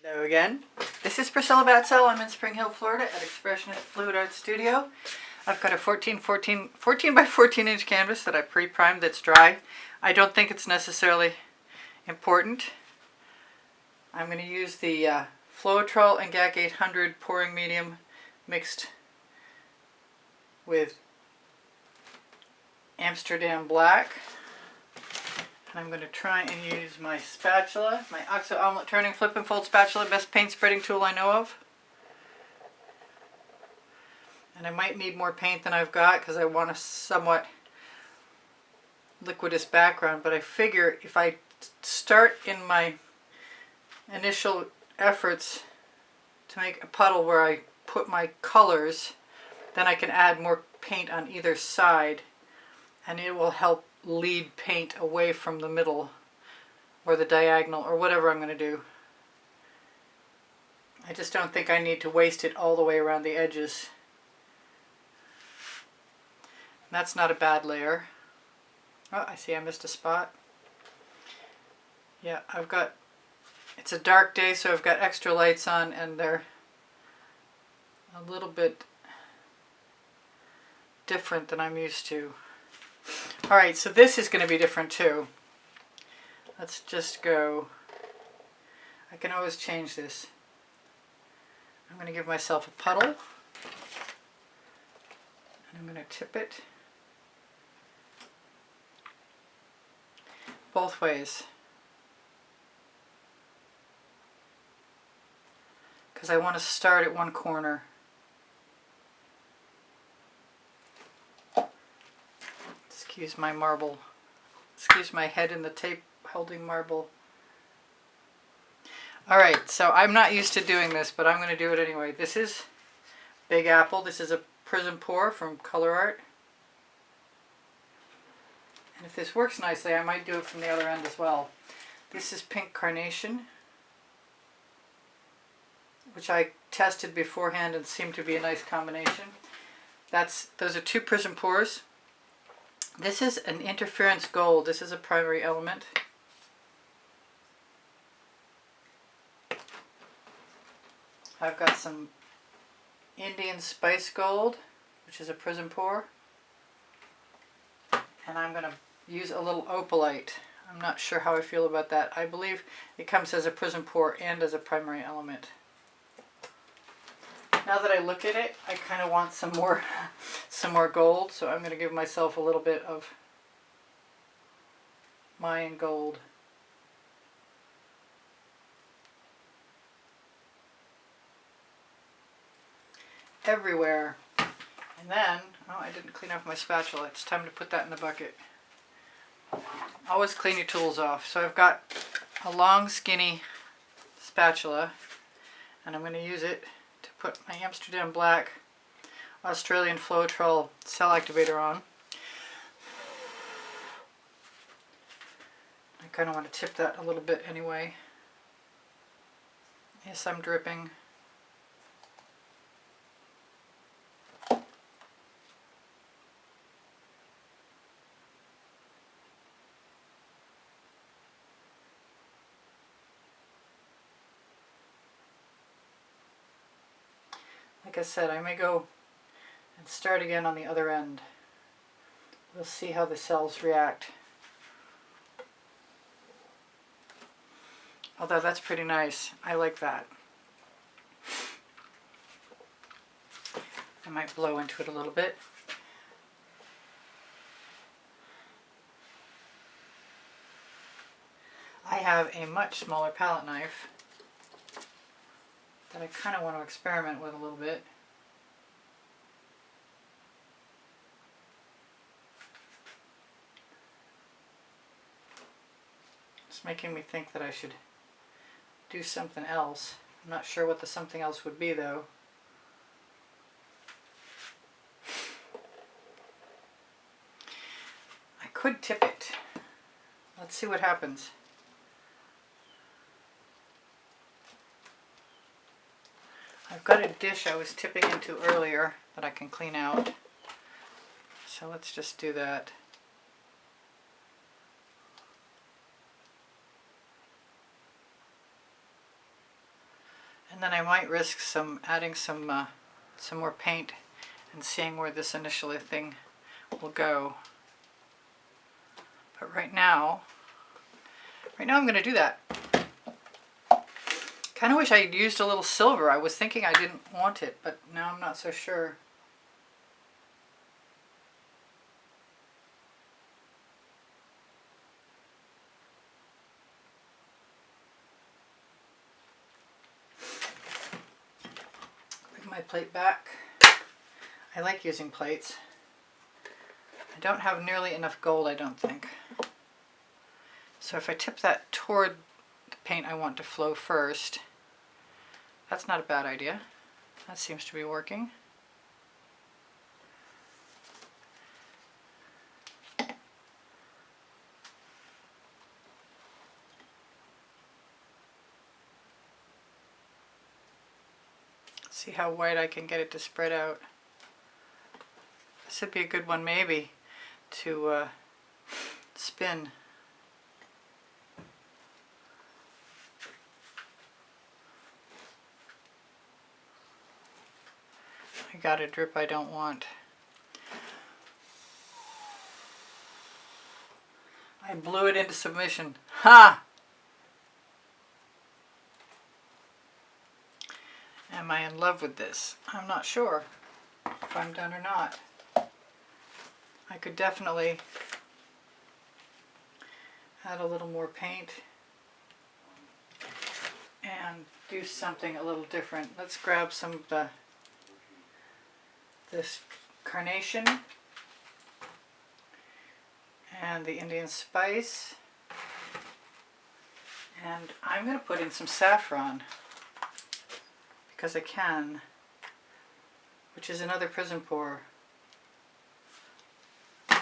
Hello again. This is Priscilla Batzell. I'm in Spring Hill, Florida at Expressionist Fluid Art Studio. I've got a 14 by 14 inch canvas that I pre-primed that's dry. I don't think it's necessarily important. I'm going to use the Floetrol and GAC 800 pouring medium mixed with Amsterdam Black. And I'm going to try and use my spatula, my Oxo Omelette Turning Flip and Fold Spatula, best paint spreading tool I know of. And I might need more paint than I've got because I want a somewhat liquidous background, but I figure if I start in my initial efforts to make a puddle where I put my colors, then I can add more paint on either side and it will help lead paint away from the middle or the diagonal or whatever I'm going to do. I just don't think I need to waste it all the way around the edges. That's not a bad layer. Oh, I see I missed a spot. Yeah, it's a dark day, so I've got extra lights on and they're a little bit different than I'm used to. Alright, so this is going to be different too. Let's just go. I can always change this. I'm going to give myself a puddle. And I'm going to tip it both ways. Because I want to start at one corner. Excuse my marble. Excuse my head in the tape holding marble. Alright, so I'm not used to doing this, but I'm going to do it anyway. This is Big Apple. This is a Prizm Pour from Colourarte. And if this works nicely, I might do it from the other end as well. This is Pink Carnation, which I tested beforehand and seemed to be a nice combination. Those are two Prizm Pours. This is an Interference Gold. This is a primary element. I've got some Indian Spice Gold, which is a Prizm Pour. And I'm going to use a little Opalite. I'm not sure how I feel about that. I believe it comes as a Prizm Pour and as a primary element. Now that I look at it, I kind of want some more gold, so I'm going to give myself a little bit of Mayan gold. Everywhere. And then, oh, I didn't clean off my spatula. It's time to put that in the bucket. Always clean your tools off. So I've got a long, skinny spatula, and I'm going to use it to put my Amsterdam Black Australian Floetrol cell activator on. I kind of want to tip that a little bit anyway. Yes, I'm dripping. Like I said, I may go and start again on the other end. We'll see how the cells react. Although that's pretty nice. I like that. I might blow into it a little bit. I have a much smaller palette knife that I kind of want to experiment with a little bit. It's making me think that I should do something else. I'm not sure what the something else would be though. I could tip it. Let's see what happens. I've got a dish I was tipping into earlier that I can clean out. So let's just do that. And then I might risk adding some more paint and seeing where this initial thing will go. But right now I'm going to do that. Kind of wish I had used a little silver. I was thinking I didn't want it, but now I'm not so sure. Bring my plate back. I like using plates. I don't have nearly enough gold, I don't think. So if I tip that toward the paint I want to flow first, that's not a bad idea. That seems to be working. See how white I can get it to spread out. This would be a good one maybe to spin. I got a drip I don't want. I blew it into submission. Ha! Am I in love with this? I'm not sure if I'm done or not. I could definitely add a little more paint and do something a little different. Let's grab some of this carnation and the Indian spice, and I'm going to put in some saffron because I can, which is another Prizm Pour. And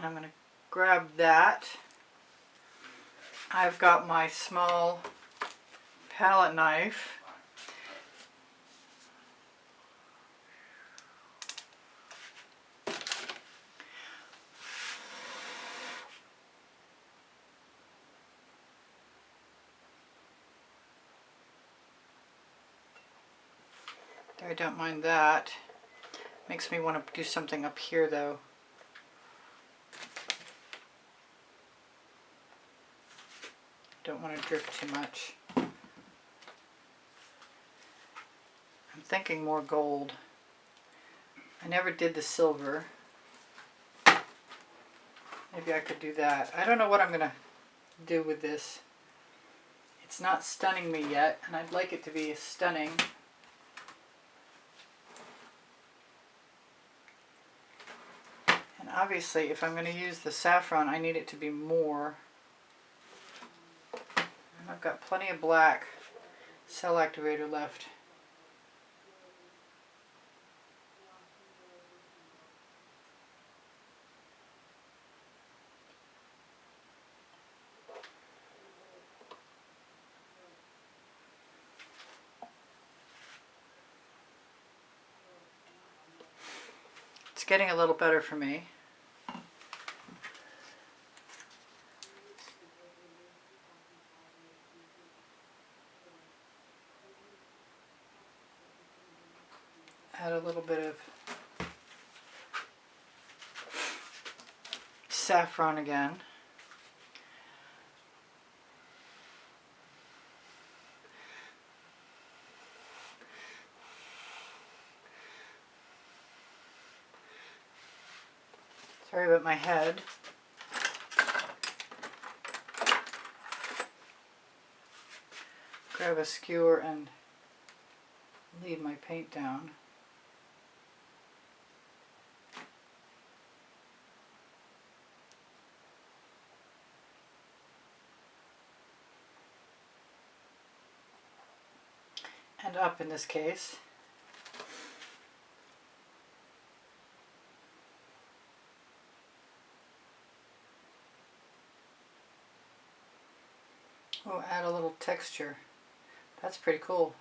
I'm going to grab that. I've got my small palette knife. I don't mind that. Makes me want to do something up here though. Don't want to drip too much. I'm thinking more gold. I never did the silver. Maybe I could do that. I don't know what I'm going to do with this. It's not stunning me yet, and I'd like it to be stunning. And obviously, if I'm going to use the saffron, I need it to be more. And I've got plenty of black cell activator left. It's getting a little better for me. Add a little bit of saffron again. Sorry about my head. Grab a skewer and lead my paint down. And up in this case. Oh, add a little texture. That's pretty cool.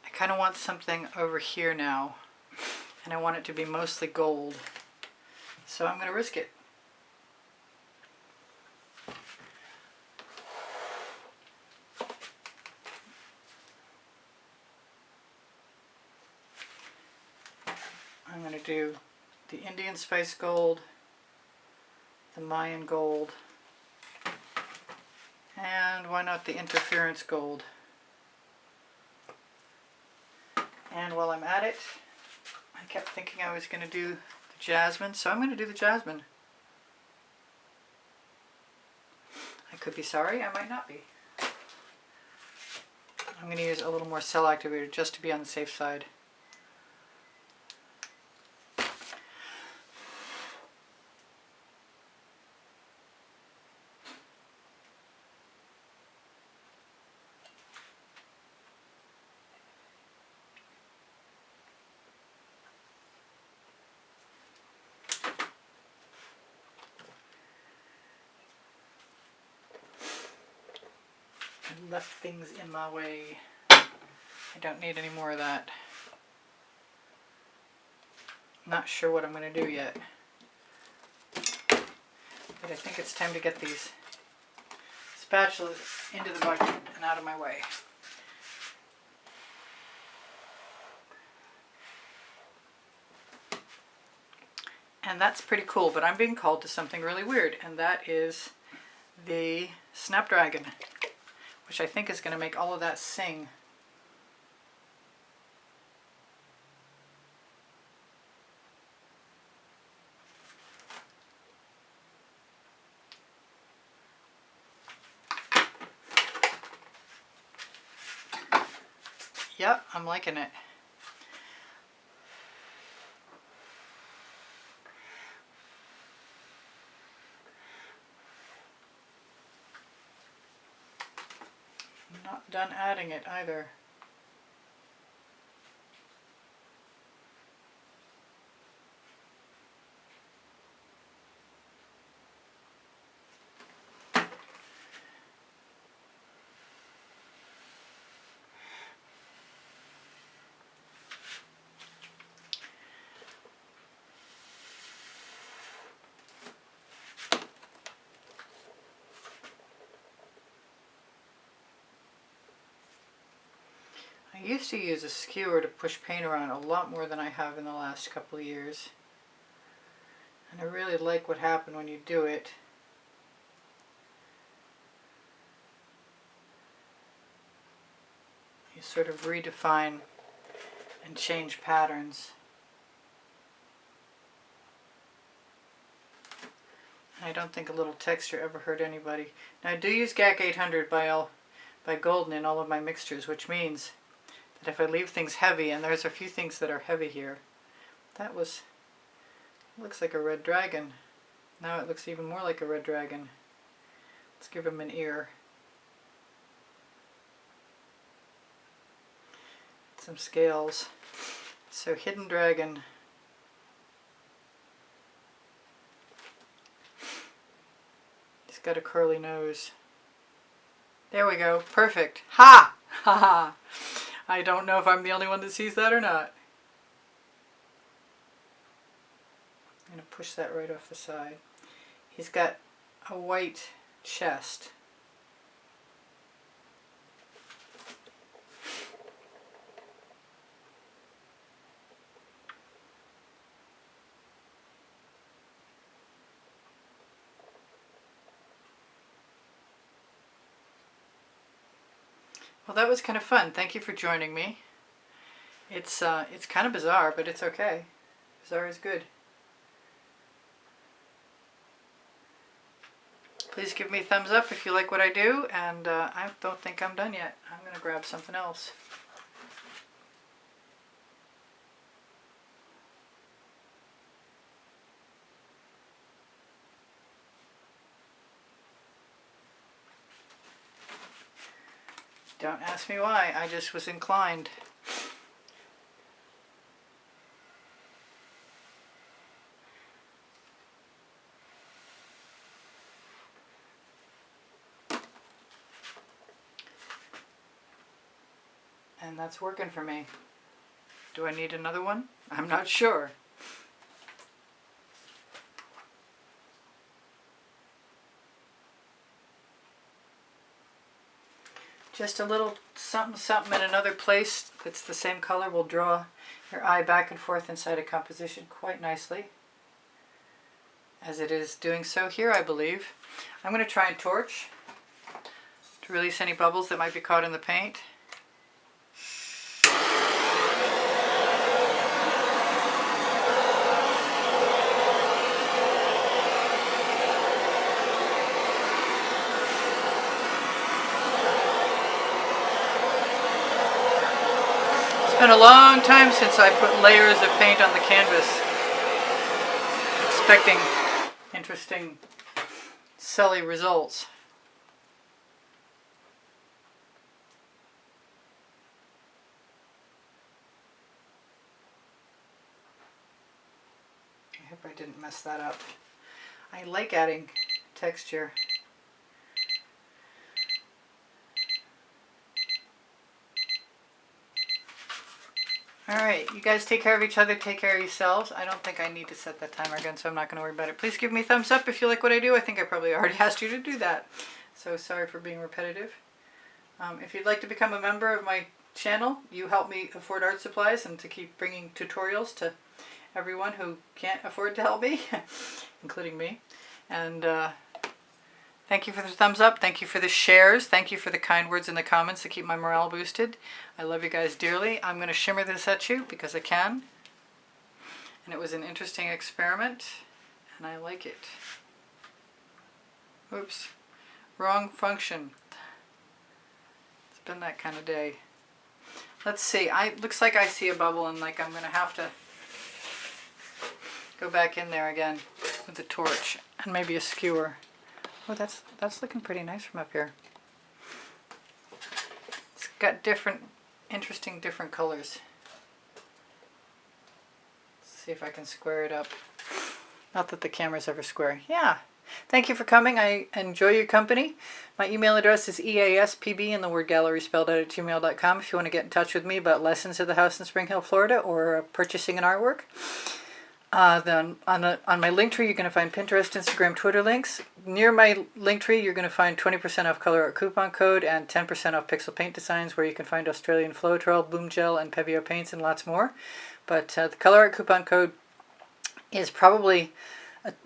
I kind of want something over here now, and I want it to be mostly gold. So I'm going to risk it. I'm going to do the Indian Spice Gold, the Mayan Gold, and why not the Interference Gold. And while I'm at it, I kept thinking I was going to do the Jasmine, so I'm going to do the Jasmine. I could be sorry, I might not be. I'm going to use a little more cell activator just to be on the safe side. I left things in my way. I don't need any more of that. Not sure what I'm going to do yet. But I think it's time to get these spatulas into the bucket and out of my way. And that's pretty cool, but I'm being called to something really weird, and that is the Snapdragon, which I think is going to make all of that sing. Yep, I'm liking it. I'm not done adding it either. I used to use a skewer to push paint around a lot more than I have in the last couple of years. And I really like what happened when you do it. You sort of redefine and change patterns. And I don't think a little texture ever hurt anybody. Now I do use GAC 800 by Golden in all of my mixtures, which means that if I leave things heavy, and there's a few things that are heavy here, that was, looks like a red dragon. Now it looks even more like a red dragon. Let's give him an ear. Some scales. So Hidden Dragon. He's got a curly nose. There we go. Perfect. Ha! Ha ha! I don't know if I'm the only one that sees that or not. I'm going to push that right off the side. He's got a white chest. Well, that was kind of fun. Thank you for joining me. It's kind of bizarre, but it's okay. Bizarre is good. Please give me a thumbs up if you like what I do, and I don't think I'm done yet. I'm going to grab something else. Don't ask me why, I just was inclined. And that's working for me. Do I need another one? I'm not sure. Just a little something something in another place that's the same color will draw your eye back and forth inside a composition quite nicely, as it is doing so here, I believe. I'm going to try and torch to release any bubbles that might be caught in the paint. It's been a long time since I put layers of paint on the canvas, expecting interesting, silly results. I hope I didn't mess that up. I like adding texture. Alright, you guys take care of each other, take care of yourselves. I don't think I need to set that timer again, so I'm not going to worry about it. Please give me a thumbs up if you like what I do. I think I probably already asked you to do that. So sorry for being repetitive. If you'd like to become a member of my channel, you help me afford art supplies and to keep bringing tutorials to everyone who can't afford to help me, including me. And thank you for the thumbs up. Thank you for the shares. Thank you for the kind words in the comments to keep my morale boosted. I love you guys dearly. I'm going to shimmer this at you because I can. And it was an interesting experiment, and I like it. Oops. Wrong function. It's been that kind of day. Let's see. Looks like I see a bubble, and like I'm going to have to go back in there again with the torch and maybe a skewer. Oh, that's looking pretty nice from up here. It's got interesting different colors. Let's see if I can square it up. Not that the camera's ever square. Yeah. Thank you for coming. I enjoy your company. My email address is easpb and the word gallery spelled out at gmail.com if you want to get in touch with me about lessons at the house in Spring Hill, Florida, or purchasing an artwork. Then on my link tree, you're going to find Pinterest, Instagram, Twitter links. Near my link tree, you're going to find 20% off Colourarte coupon code and 10% off Pixel Paint Designs, where you can find Australian Floetrol, Bloom Gel, and Pebeo paints, and lots more. But the Colourarte coupon code is probably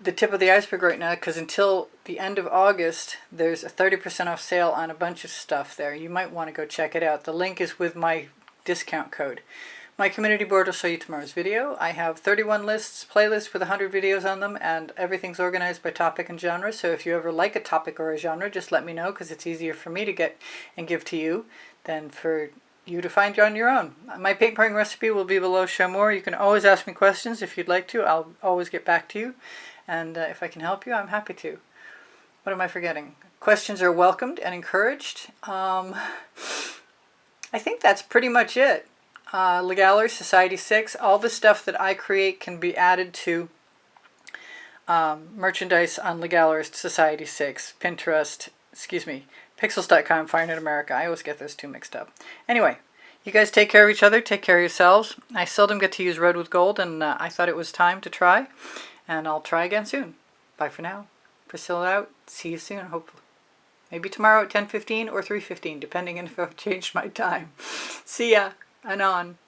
the tip of the iceberg right now, because until the end of August, there's a 30% off sale on a bunch of stuff there. You might want to go check it out. The link is with my discount code. My community board will show you tomorrow's video. I have 31 playlists with 100 videos on them, and everything's organized by topic and genre. So if you ever like a topic or a genre, just let me know, because it's easier for me to get and give to you than for you to find on your own. My paint pouring recipe will be below. Show more. You can always ask me questions if you'd like to. I'll always get back to you. And if I can help you, I'm happy to. What am I forgetting? Questions are welcomed and encouraged. I think that's pretty much it. Gallery Society 6, all the stuff that I create can be added to merchandise on Gallery Society 6, Pinterest, Pixels.com, Fine in America. I always get those two mixed up. Anyway, you guys take care of each other, take care of yourselves. I seldom get to use red with gold, and I thought it was time to try, and I'll try again soon. Bye for now. Priscilla out. See you soon, hopefully. Maybe tomorrow at 10:15 or 3:15, depending on if I've changed my time. See ya. Anon.